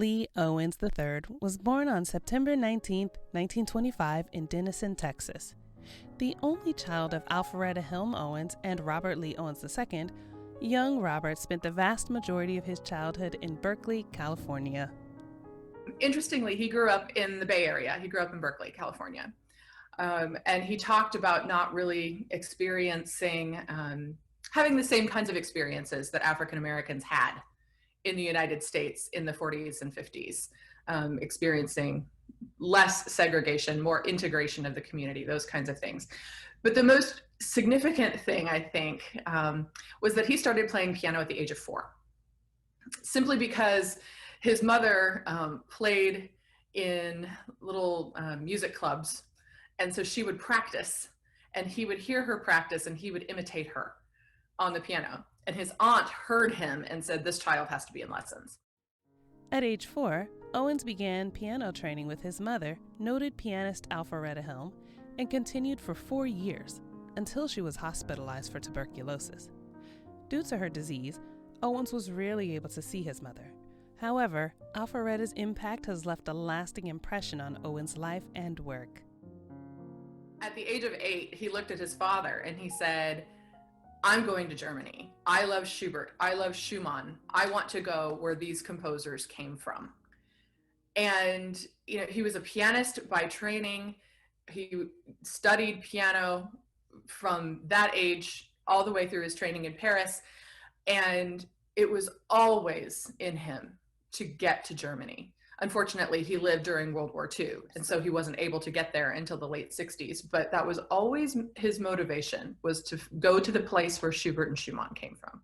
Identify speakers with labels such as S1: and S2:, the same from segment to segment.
S1: Lee Owens III was born on September 19, 1925 in Denison, Texas. The only child of Alfred Owens and Robert Lee Owens II, young Robert spent the vast majority of his childhood in Berkeley, California.
S2: Interestingly, he grew up in the Bay Area. He grew up in Berkeley, California. And he talked about not really experiencing, having the same kinds of experiences that African Americans had in the United States in the 40s and 50s, experiencing less segregation, more integration of the community, those kinds of things. But the most significant thing, I think, was that he started playing piano at the age of 4, simply because his mother played in little music clubs. And so she would practice, and he would hear her practice, and he would imitate her on the piano. And his aunt heard him and said, "This child has to be in lessons."
S1: At age 4, Owens began piano training with his mother, noted pianist Alfred, and continued for 4 years until she was hospitalized for tuberculosis. Due to her disease, Owens was rarely able to see his mother. However, Alfred's impact has left a lasting impression on Owens' life and work.
S2: At the age of 8, he looked at his father and he said, "I'm going to Germany. I love Schubert. I love Schumann. I want to go where these composers came from." And he was a pianist by training. He studied piano from that age all the way through his training in Paris. And it was always in him to get to Germany. Unfortunately, he lived during World War II, and so he wasn't able to get there until the late 60s. But that was always his motivation, was to go to the place where Schubert and Schumann came from.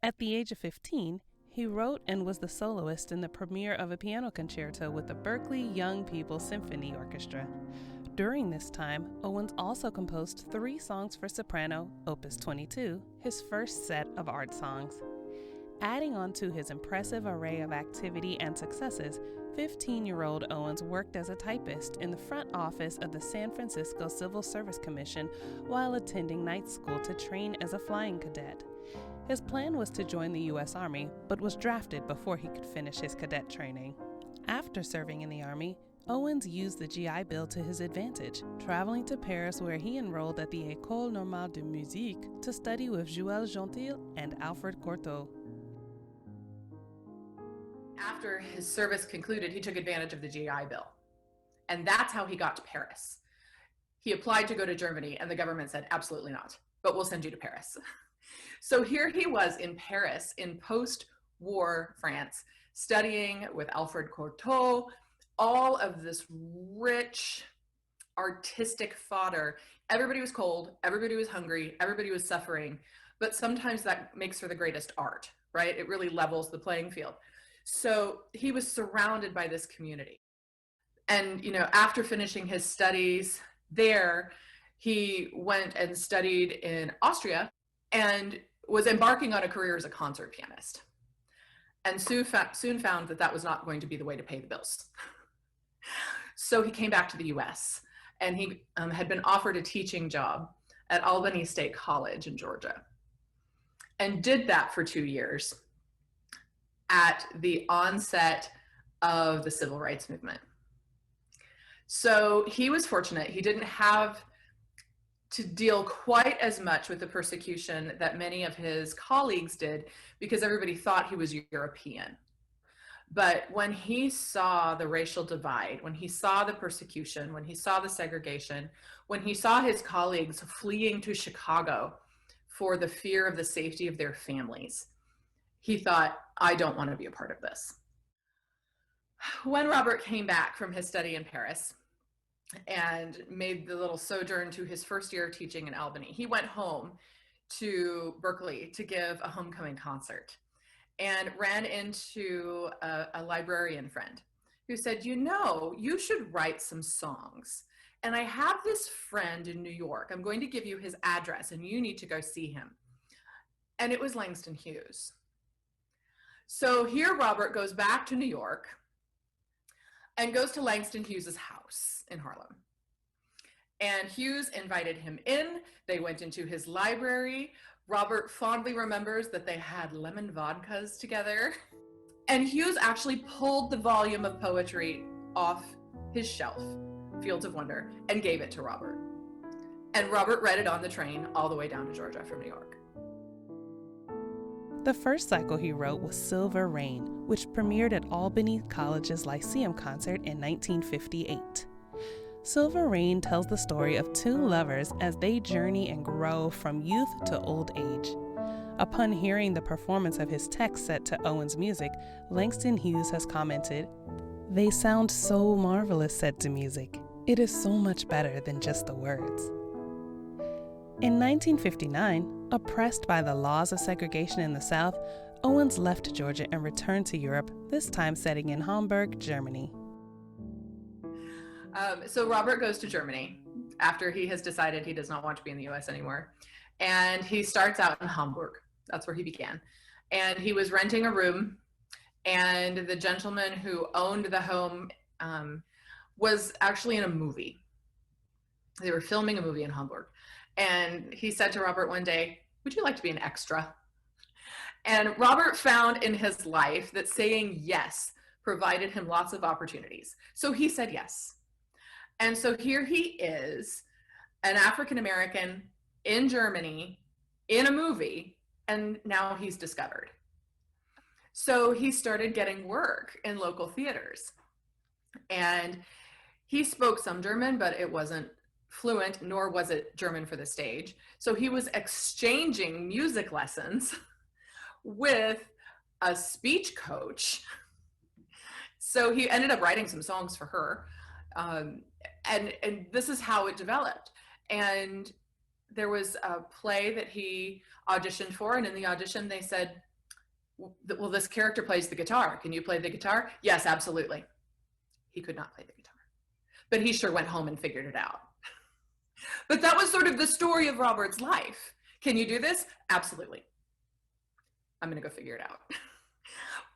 S1: At the age of 15, he wrote and was the soloist in the premiere of a piano concerto with the Berkeley Young People Symphony Orchestra. During this time, Owens also composed 3 songs for soprano, Opus 22, his first set of art songs. Adding on to his impressive array of activity and successes, 15-year-old Owens worked as a typist in the front office of the San Francisco Civil Service Commission while attending night school to train as a flying cadet. His plan was to join the U.S. Army, but was drafted before he could finish his cadet training. After serving in the Army, Owens used the GI Bill to his advantage, traveling to Paris where he enrolled at the Ecole Normale de Musique to study with Jules Gentil and Alfred Cortot.
S2: After his service concluded, he took advantage of the GI Bill. And that's how he got to Paris. He applied to go to Germany, and the government said, "Absolutely not, but we'll send you to Paris." So here he was in Paris in post-war France, studying with Alfred Cortot, all of this rich artistic fodder. Everybody was cold, everybody was hungry, everybody was suffering, but sometimes that makes for the greatest art, right? It really levels the playing field. So he was surrounded by this community. And, after finishing his studies there, he went and studied in Austria and was embarking on a career as a concert pianist. And soon found that that was not going to be the way to pay the bills. So he came back to the US, and he had been offered a teaching job at Albany State College in Georgia, and did that for 2 years at the onset of the civil rights movement. So he was fortunate. He didn't have to deal quite as much with the persecution that many of his colleagues did, because everybody thought he was European. But when he saw the racial divide, when he saw the persecution, when he saw the segregation, when he saw his colleagues fleeing to Chicago for the fear of the safety of their families, he thought, "I don't want to be a part of this." When Robert came back from his study in Paris and made the little sojourn to his first year of teaching in Albany, he went home to Berkeley to give a homecoming concert, and ran into a librarian friend who said, "You should write some songs. And I have this friend in New York. I'm going to give you his address, and you need to go see him." And it was Langston Hughes. So here Robert goes back to New York and goes to Langston Hughes's house in Harlem. And Hughes invited him in. They went into his library. Robert fondly remembers that they had lemon vodkas together. And Hughes actually pulled the volume of poetry off his shelf, Fields of Wonder, and gave it to Robert. And Robert read it on the train all the way down to Georgia from New York.
S1: The first cycle he wrote was Silver Rain, which premiered at Albany College's Lyceum concert in 1958. Silver Rain tells the story of two lovers as they journey and grow from youth to old age. Upon hearing the performance of his text set to Owens' music, Langston Hughes has commented, "They sound so marvelous set to music. It is so much better than just the words." In 1959, oppressed by the laws of segregation in the South, Owens left Georgia and returned to Europe, this time setting in Hamburg, Germany.
S2: So Robert goes to Germany after he has decided he does not want to be in the US anymore. And he starts out in Hamburg. That's where he began. And he was renting a room, and the gentleman who owned the home was actually in a movie. They were filming a movie in Hamburg. And he said to Robert one day, "Would you like to be an extra?" And Robert found in his life that saying yes provided him lots of opportunities. So he said yes. And so here he is, an African American in Germany, in a movie, and now he's discovered. So he started getting work in local theaters. And he spoke some German, but it wasn't fluent, nor was it German for the stage. So he was exchanging music lessons with a speech coach. So he ended up writing some songs for her. And this is how it developed. And there was a play that he auditioned for, and in the audition they said, "Well, this character plays the guitar. Can you play the guitar?" "Yes, absolutely." He could not play the guitar, but he sure went home and figured it out. But that was sort of the story of Robert's life. Can you do this? Absolutely. I'm going to go figure it out.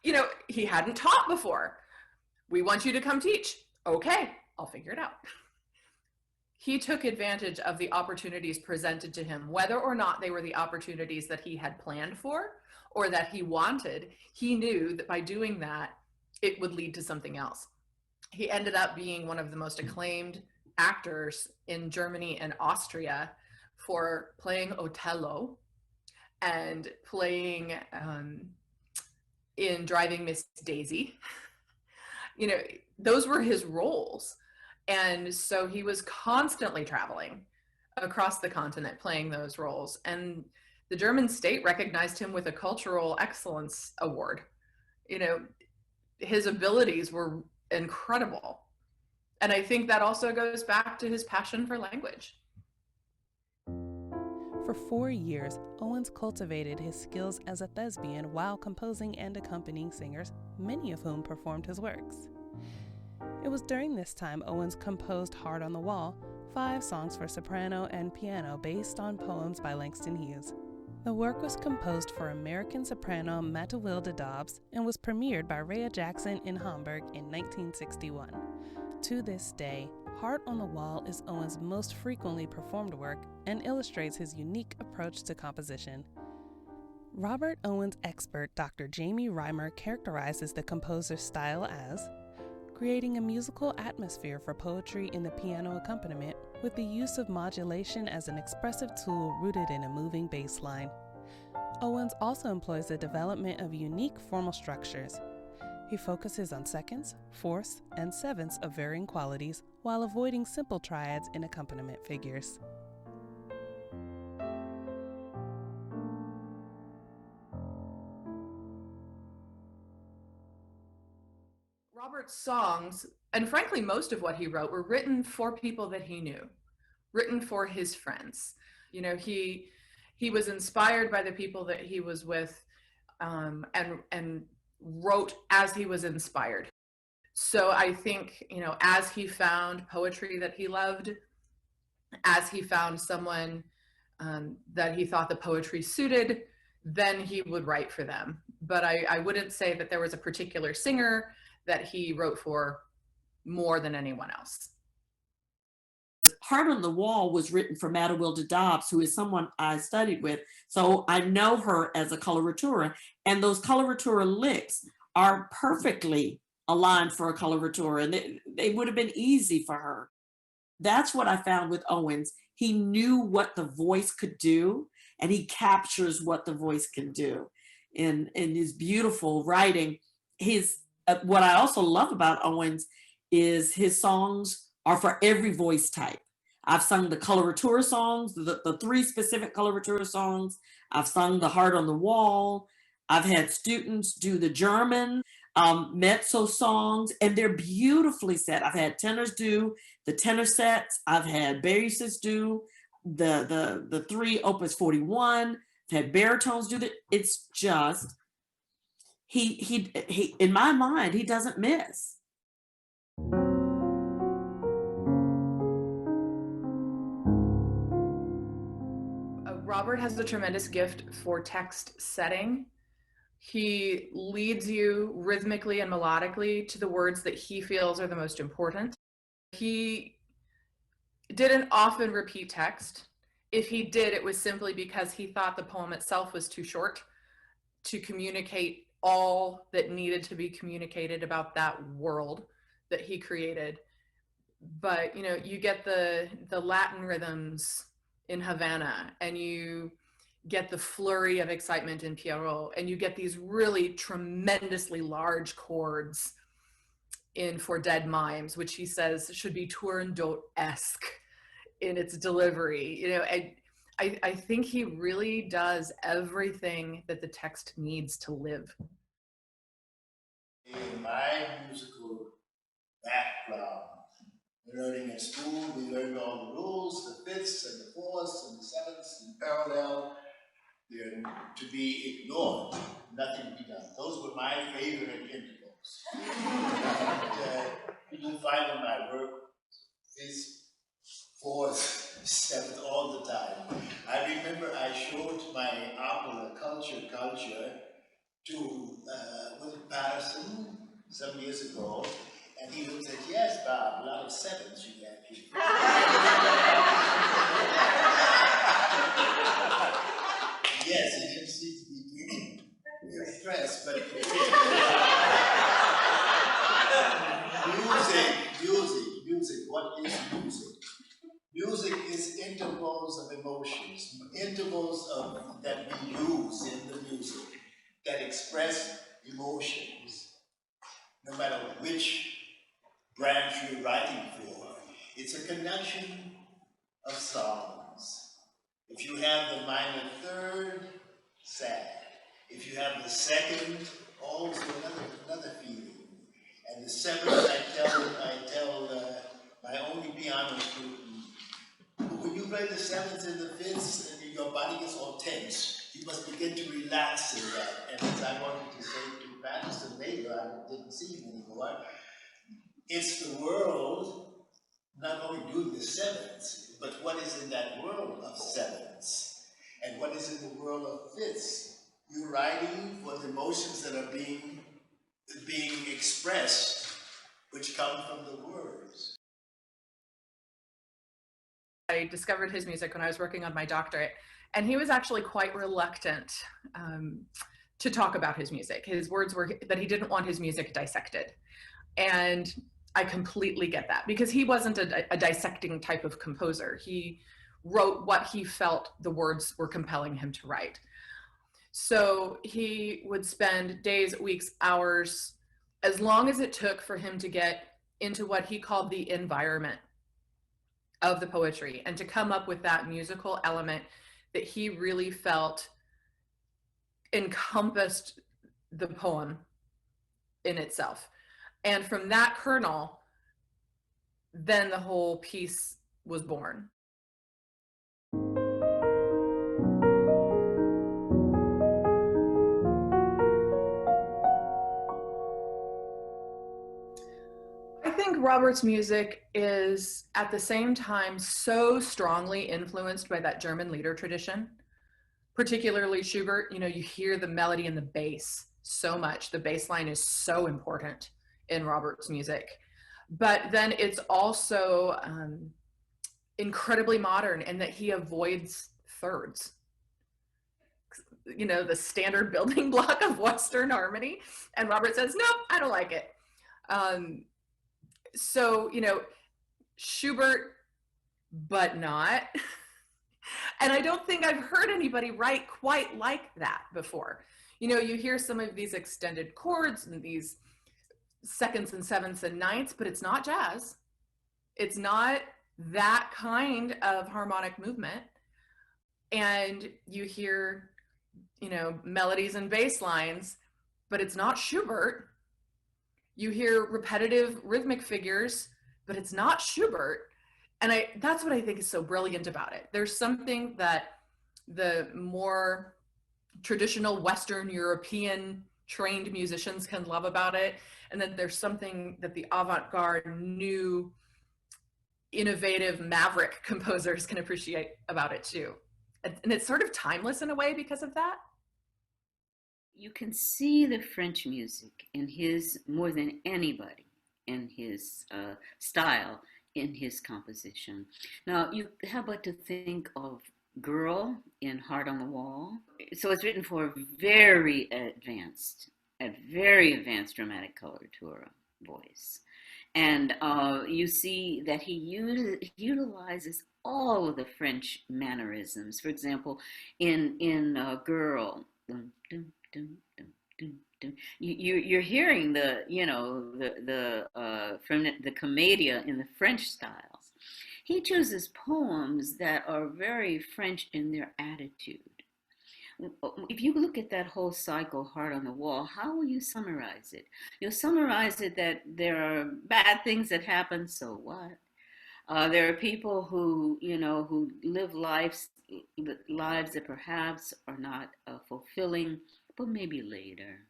S2: You know, he hadn't taught before. "We want you to come teach." "Okay, I'll figure it out." He took advantage of the opportunities presented to him, whether or not they were the opportunities that he had planned for or that he wanted. He knew that by doing that, it would lead to something else. He ended up being one of the most acclaimed actors in Germany and Austria for playing Otello and playing in Driving Miss Daisy. You know, those were his roles. And so he was constantly traveling across the continent playing those roles. And the German state recognized him with a Cultural Excellence Award. You know, his abilities were incredible. And I think that also goes back to his passion for language.
S1: For 4 years, Owens cultivated his skills as a thespian while composing and accompanying singers, many of whom performed his works. It was during this time Owens composed Heart on the Wall, 5 songs for soprano and piano based on poems by Langston Hughes. The work was composed for American soprano Matilda Dobbs and was premiered by Rhea Jackson in Hamburg in 1961. To this day, Heart on the Wall is Owens' most frequently performed work and illustrates his unique approach to composition. Robert Owens expert Dr. Jamie Reimer characterizes the composer's style as creating a musical atmosphere for poetry in the piano accompaniment with the use of modulation as an expressive tool rooted in a moving bass line. Owens also employs the development of unique formal structures. He focuses on seconds, fourths, and sevenths of varying qualities while avoiding simple triads in accompaniment figures.
S2: Robert's songs, and frankly most of what he wrote, were written for people that he knew, written for his friends. You know, he was inspired by the people that he was with, and wrote as he was inspired. So I think, you know, as he found poetry that he loved, as he found someone that he thought the poetry suited, then he would write for them. But I wouldn't say that there was a particular singer that he wrote for more than anyone else.
S3: Heart on the Wall was written for Matilda Dobbs, who is someone I studied with. So I know her as a coloratura, and those coloratura licks are perfectly aligned for a coloratura, and they would have been easy for her. That's what I found with Owens. He knew what the voice could do, and he captures what the voice can do in his beautiful writing. What I also love about Owens is his songs are for every voice type. I've sung the coloratura songs, the three specific coloratura songs. I've sung the Heart on the Wall. I've had students do the German mezzo songs, and they're beautifully set. I've had tenors do the tenor sets. I've had basses do the three opus 41. I've had baritones do that. It's just he in my mind, he doesn't miss.
S2: Robert has a tremendous gift for text setting. He leads you rhythmically and melodically to the words that he feels are the most important. He didn't often repeat text. If he did, it was simply because he thought the poem itself was too short to communicate all that needed to be communicated about that world that he created. But you know, you get the Latin rhythms in Havana, and you get the flurry of excitement in Pierrot, and you get these really tremendously large chords in For Dead Mimes, which he says should be Turandot-esque in its delivery. You know, I think he really does everything that the text needs to live.
S4: In my musical background, learning at school, we learned all the rules, the fifths and the fourths and the sevenths in parallel. They're to be ignored, nothing to be done. Those were my favorite intervals. You can find in my work, fifth, fourth, seventh, all the time. I remember I showed my opera culture to Patterson some years ago, and he looked at, yes, Bob, a lot of sevens you have here. Yes, he didn't seem to be impressed, but music, what is music? Music is intervals of emotions, intervals that we use in the music that express emotions, no matter which branch you're writing for. It's a connection of songs. If you have the minor third, sad. If you have the second, also another feeling. And the seventh, I tell my only piano student, when you play the sevenths and the fifths and your body gets all tense, you must begin to relax in that. And as I wanted to say to Patterson later, I didn't see him anymore, it's the world not only doing the sevenths, but what is in that world of sevenths, and what is in the world of fifths. You're writing for the emotions that are being expressed, which come from the words.
S2: I discovered his music when I was working on my doctorate, and he was actually quite reluctant to talk about his music. His words were that he didn't want his music dissected. And I completely get that, because he wasn't a dissecting type of composer. He wrote what he felt the words were compelling him to write. So he would spend days, weeks, hours, as long as it took for him to get into what he called the environment of the poetry, and to come up with that musical element that he really felt encompassed the poem in itself. And from that kernel, then the whole piece was born. I think Robert's music is at the same time so strongly influenced by that German lieder tradition, particularly Schubert. You know, you hear the melody and the bass so much. The bass line is so important in Robert's music. But then it's also incredibly modern in that he avoids thirds. the standard building block of Western harmony. And Robert says, no, I don't like it. So, Schubert, but not. And I don't think I've heard anybody write quite like that before. You hear some of these extended chords and these seconds and sevenths and ninths, but it's not jazz. It's not that kind of harmonic movement. And you hear, melodies and bass lines, but it's not Schubert. You hear repetitive rhythmic figures, but it's not Schubert. And that's what I think is so brilliant about it. There's something that the more traditional Western European trained musicians can love about it. And then there's something that the avant-garde, new, innovative, maverick composers can appreciate about it too. And it's sort of timeless in a way because of that.
S5: You can see the French music in his, more than anybody, in his style, in his composition. Now, you have but to think of Girl in Heart on the Wall. So it's written for a very advanced dramatic coloratura voice. And you see that he utilizes all of the French mannerisms. For example, in Girl, you're hearing from the commedia in the French styles. He chooses poems that are very French in their attitude. If you look at that whole cycle, Heart on the Wall, how will you summarize it? You'll summarize it that there are bad things that happen, so what? There are people who live lives that perhaps are not fulfilling, but maybe later.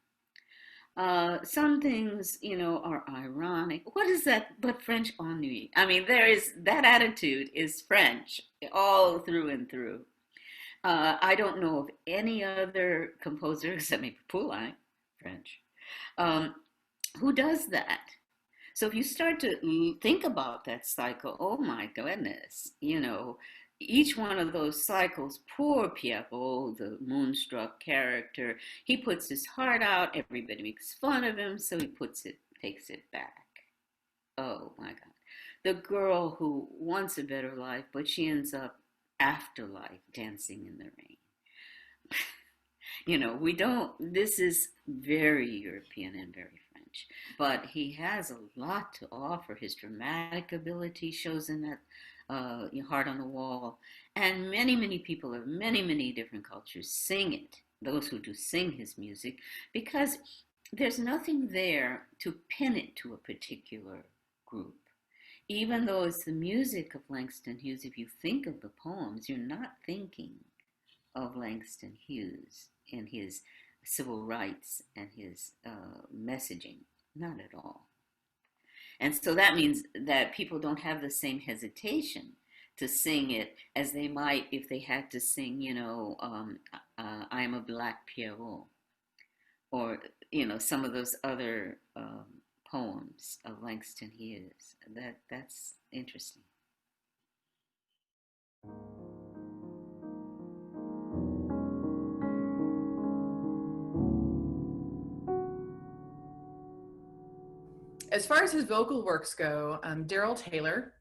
S5: Some things, are ironic. What is that but French ennui? I mean, that attitude is French all through and through. I don't know of any other composer, except maybe Poulenc, French, who does that. So if you start to think about that cycle, oh my goodness, each one of those cycles, poor Pierrot, the moonstruck character, he puts his heart out, everybody makes fun of him, so he takes it back. Oh my God. The girl who wants a better life, but she ends up afterlife dancing in the rain. This is very European and very French, but he has a lot to offer. His dramatic ability shows in that Heart on the Wall, and many, many people of many, many different cultures sing it, those who do sing his music, because there's nothing there to pin it to a particular group. Even though it's the music of Langston Hughes, if you think of the poems, you're not thinking of Langston Hughes and his civil rights and his messaging, not at all. And so that means that people don't have the same hesitation to sing it as they might if they had to sing, I Am a Black Pierrot, or, some of those other poems of Langston Hughes. That's interesting.
S2: As far as his vocal works go, Darryl Taylor,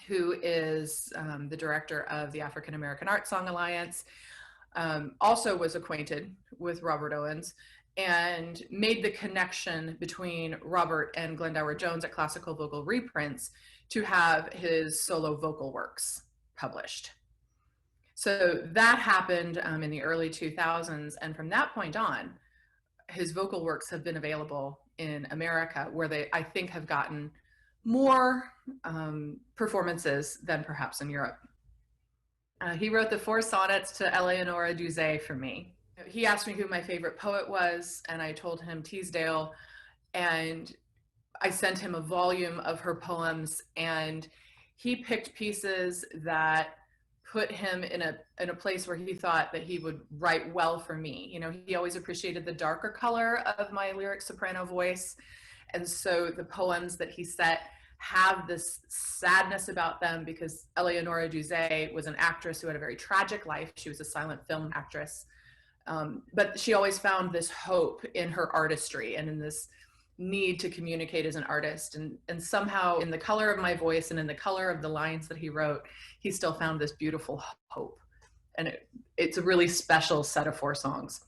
S2: who is the director of the African American Art Song Alliance, also was acquainted with Robert Owens and made the connection between Robert and Glendower Jones at Classical Vocal Reprints to have his solo vocal works published. So that happened in the early 2000s, and from that point on, his vocal works have been available in America, where they, I think, have gotten more performances than perhaps in Europe. He wrote the 4 sonnets to Eleonora Duse for me. He asked me who my favorite poet was, and I told him Teasdale, and I sent him a volume of her poems, and he picked pieces that put him in a place where he thought that he would write well for me. He always appreciated the darker color of my lyric soprano voice, and so the poems that he set have this sadness about them, because Eleonora Duse was an actress who had a very tragic life. She was a silent film actress But she always found this hope in her artistry and in this need to communicate as an artist. And somehow in the color of my voice and in the color of the lines that he wrote, he still found this beautiful hope. And it's a really special set of 4 songs.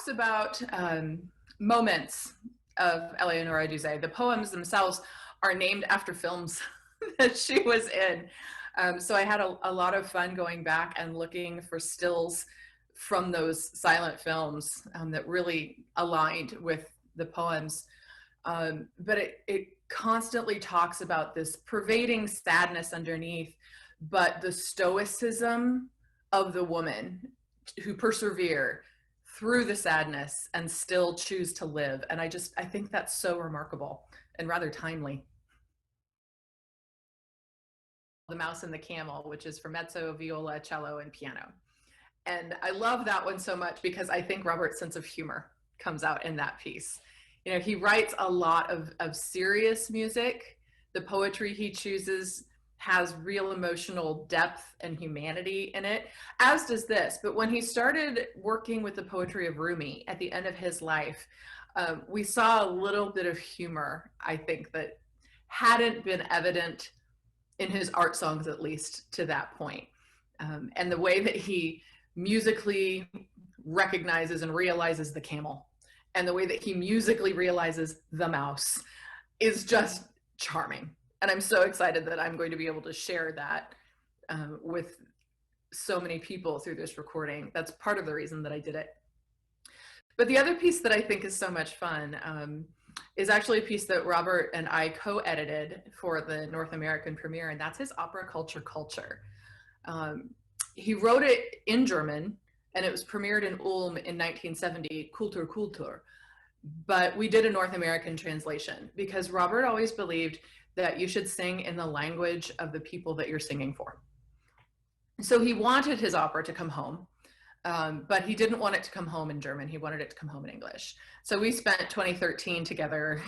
S2: About moments of Eleonora Duse. The poems themselves are named after films that she was in. So I had a lot of fun going back and looking for stills from those silent films that really aligned with the poems. But it constantly talks about this pervading sadness underneath, but the stoicism of the woman who persevere through the sadness and still choose to live. And I think that's so remarkable and rather timely. The Mouse and the Camel, which is for mezzo, viola, cello, and piano. And I love that one so much because I think Robert's sense of humor comes out in that piece. You know, he writes a lot of serious music. The poetry he chooses has real emotional depth and humanity in it, as does this. But when he started working with the poetry of Rumi at the end of his life, we saw a little bit of humor, I think, that hadn't been evident in his art songs, at least to that point. And the way that he musically recognizes and realizes the camel, and the way that he musically realizes the mouse is just charming. And I'm so excited that I'm going to be able to share that with so many people through this recording. That's part of the reason that I did it. But the other piece that I think is so much fun is actually a piece that Robert and I co-edited for the North American premiere, and that's his opera Culture. He wrote it in German and it was premiered in Ulm in 1970, Kultur. But we did a North American translation because Robert always believed that you should sing in the language of the people that you're singing for. So he wanted his opera to come home, but he didn't want it to come home in German. He wanted it to come home in English. So we spent 2013 together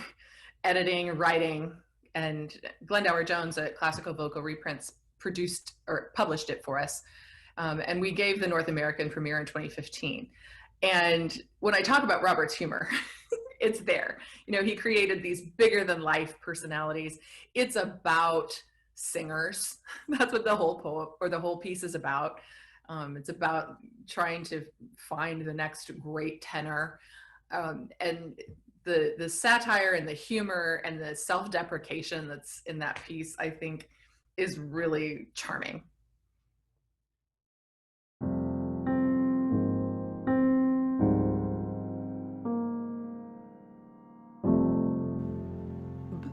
S2: editing, writing, and Glendower Jones at Classical Vocal Reprints produced or published it for us. And we gave the North American premiere in 2015. And when I talk about Robert's humor, it's there. You know, he created these bigger than life personalities. It's about singers. That's what the whole poem or the whole piece is about. It's about trying to find the next great tenor. And the satire and the humor and the self-deprecation that's in that piece, I think, is really charming.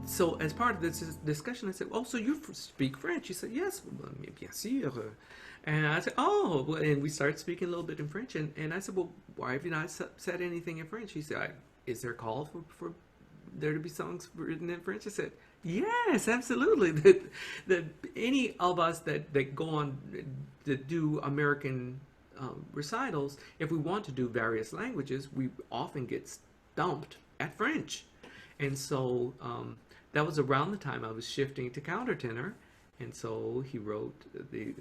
S6: So as part of this discussion, I said, "Oh, so you speak French?" He said, "Yes, bien sûr." And I said, "Oh," well, and we started speaking a little bit in French. And I said, "Well, why have you not said anything in French?" He said, "Is there a call for there to be songs written in French?" I said, "Yes, absolutely. That any of us that go on to do American recitals, if we want to do various languages, we often get stumped at French." And so that was around the time I was shifting to countertenor, and so he wrote the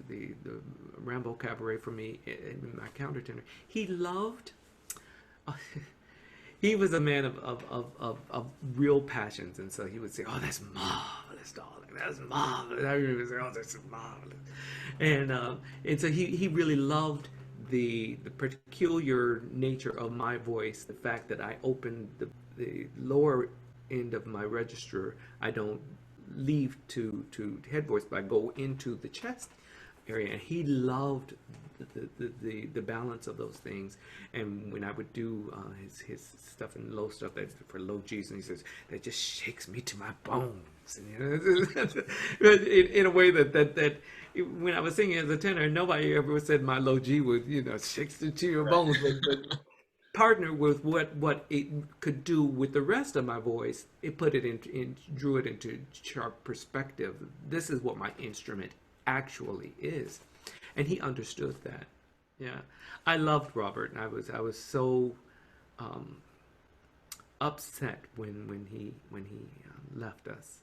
S6: Rambo Cabaret for me in my countertenor. He loved. He was a man of real passions, and so he would say, "Oh, that's marvelous, darling. That's marvelous." I remember saying, "Oh, that's marvelous," and so he really loved the peculiar nature of my voice, the fact that I opened the lower end of my register. I don't leave to head voice, but I go into the chest area, and he loved the balance of those things. And when I would do his stuff and low stuff for low G's, and he says, "That just shakes me to my bones," and, you know, in a way that when I was singing as a tenor, nobody ever said my low G would, you know, shakes to your bones, but partner with what it could do with the rest of my voice, it put it drew it into sharp perspective. This is what my instrument actually is, and he understood that. Yeah, I loved Robert, and I was so upset when he left us.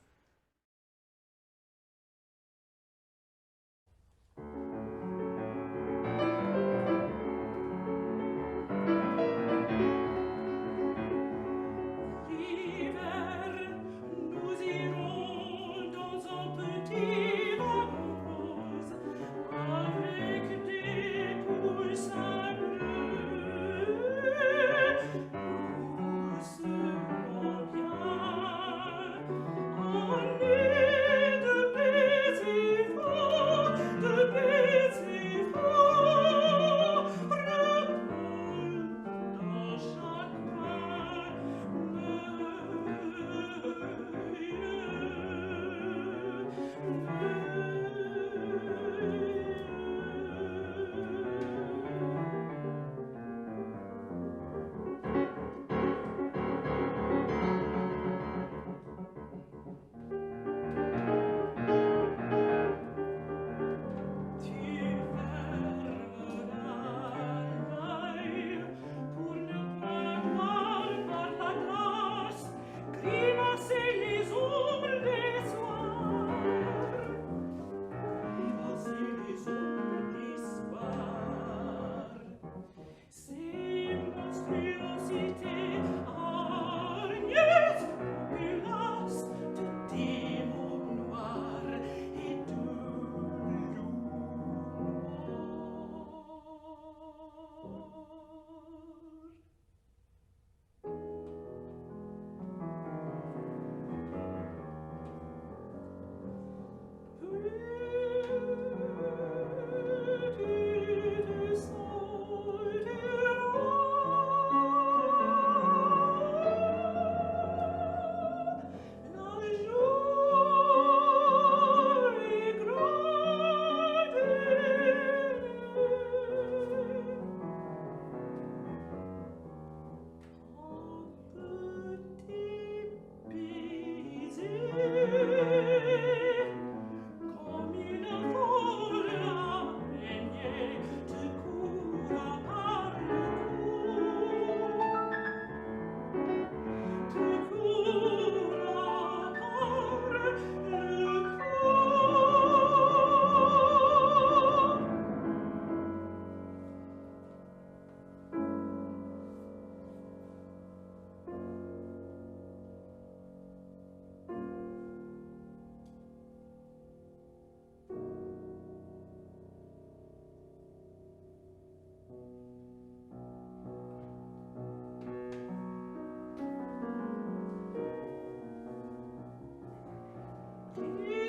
S3: Thank